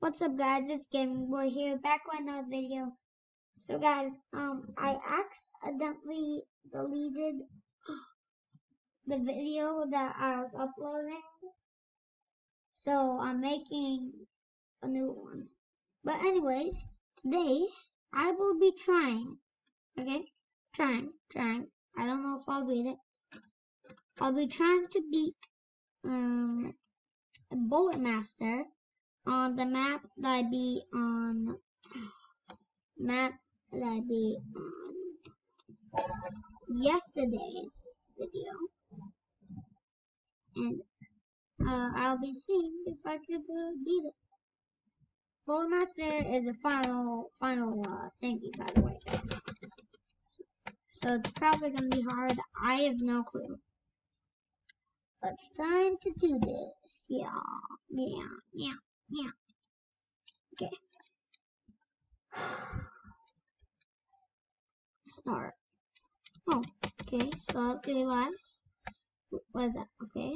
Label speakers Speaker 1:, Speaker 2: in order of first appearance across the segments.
Speaker 1: What's up, guys? It's Gaming Boy here, back with another video. So, guys, I accidentally deleted the video that I was uploading, so I'm making a new one. But anyways, today I will be trying. Okay, trying. I don't know if I'll beat it. I'll be trying to beat Bullet Master on the map that I beat on yesterday's video, and I'll be seeing if I could beat it. Bullet Master is a final thingy, by the way. So it's probably gonna be hard. I have no clue. But it's time to do this. Yeah. Okay. Start. Oh, okay. So 3 lives. What is that? Okay.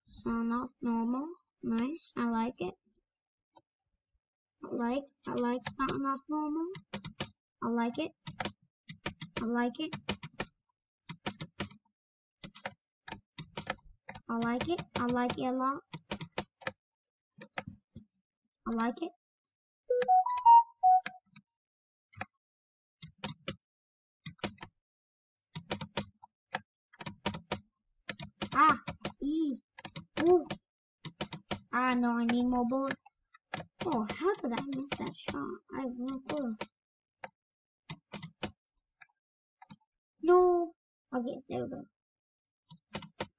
Speaker 1: Sound off normal. Nice. I like it. I like starting off normal. I like it. I like it a lot. I like it. Ah, ooh. Ah, no, I need more bullets. Oh, how did I miss that shot? I have no clue. No. Okay, there we go.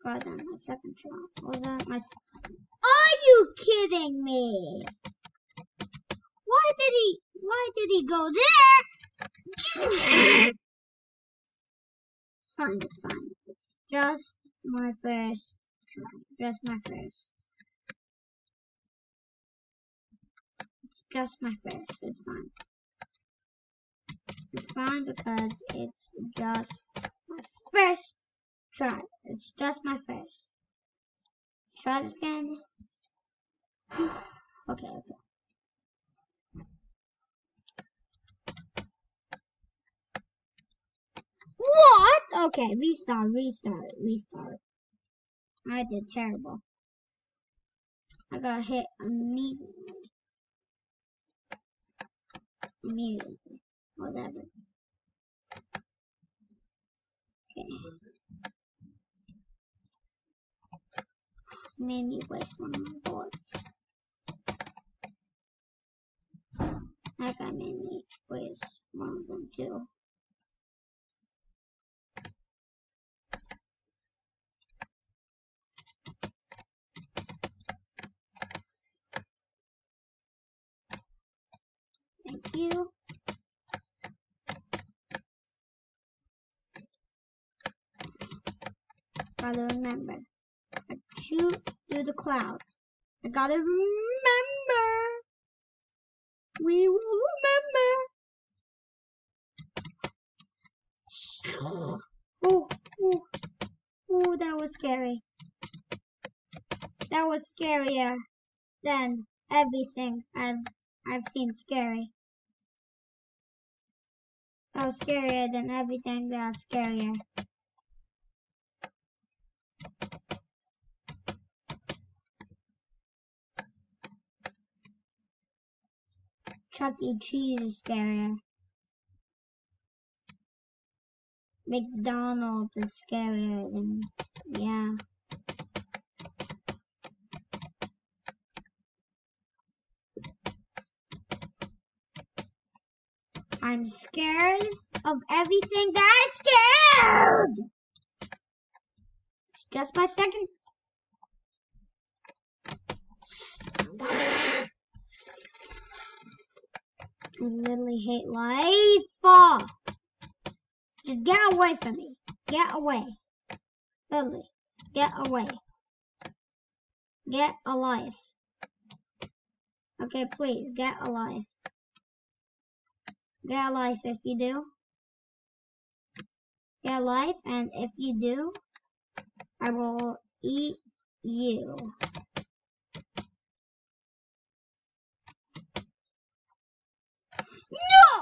Speaker 1: Got that, my second shot. What was that? Are you kidding me? Why did he go there? It's fine. It's just my first try. Just my first. It's just my first. It's fine. It's fine because it's just my first try. It's just my first. Try this again. Okay. What? Okay, restart. I did terrible. I got hit immediately. Whatever. Okay. Made me waste one of my bullets. That guy made me waste one of them too. Thank you. Gotta remember. I shoot through the clouds. I gotta remember. We will remember. Oh, that was scary. That was scarier than everything I've seen scary. That was scarier than everything that was scarier. Chuck E. Cheese is scarier. McDonald's is scarier than, yeah. I'm scared of everything that I'm scared! It's just my second. I literally hate life. Oh, just get away from me. Get away. Literally. Get away. Get a life. Okay, please, get a life. Get a life if you do. Get a life, and if you do, I will eat you.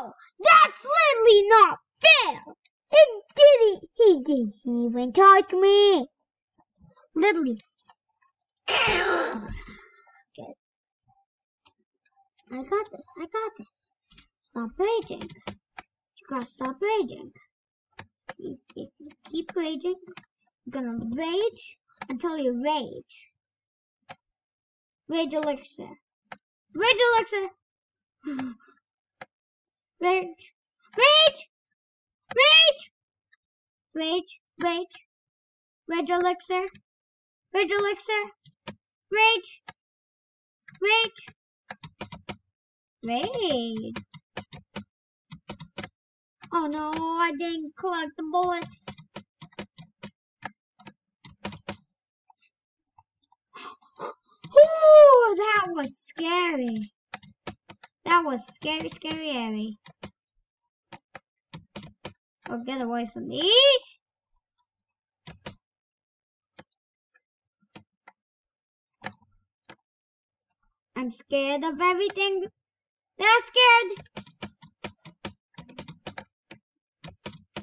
Speaker 1: No! That's literally not fair! He didn't even touch me! Literally. Okay. I got this. Stop raging. You gotta stop raging. If you keep raging, you're gonna rage until you rage. Rage elixir. Rage elixir! Rage! Rage! Rage! Rage! Rage! Rage elixir! Rage elixir! Rage! Rage! Rage! Oh no, I didn't collect the bullets. Ooh, that was scary. That was scary. Oh, get away from me. I'm scared of everything. They're scared.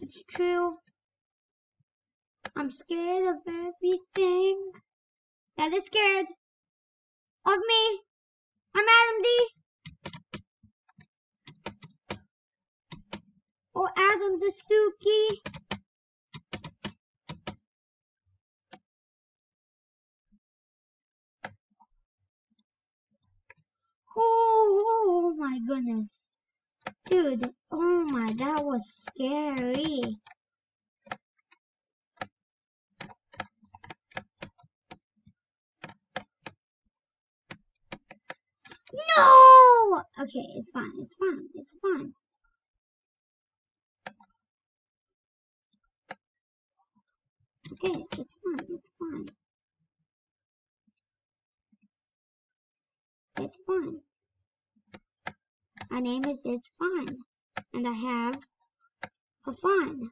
Speaker 1: It's true. I'm scared of everything. That is scared of me. I'm Adam D. Or Adam Dasuki. Oh my goodness. Dude, oh my, that was scary. No! Okay, it's fine. Okay, it's fine. It's fine. My name is It's Fine. And I have a fine.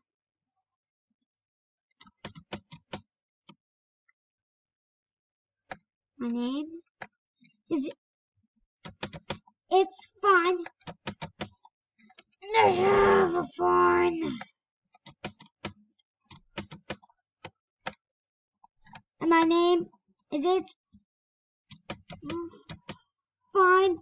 Speaker 1: My name is It's Fine. And I have a fine. And my name is It's Fine.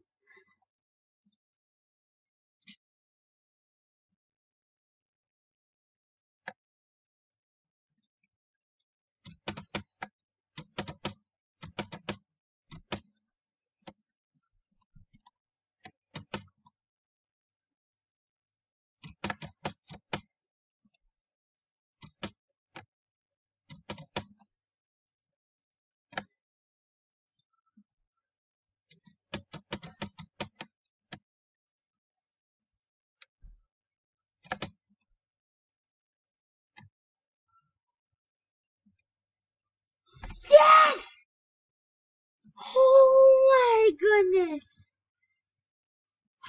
Speaker 1: Yes! Oh my goodness.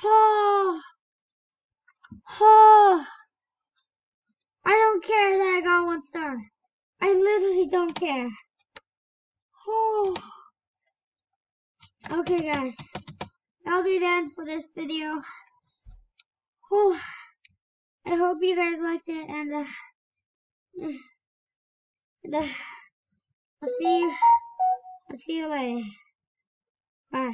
Speaker 1: Oh. I don't care that I got 1 star. I literally don't care. Oh. Okay, guys. That'll be the end for this video. Oh. I hope you guys liked it, and I'll see you later. Bye.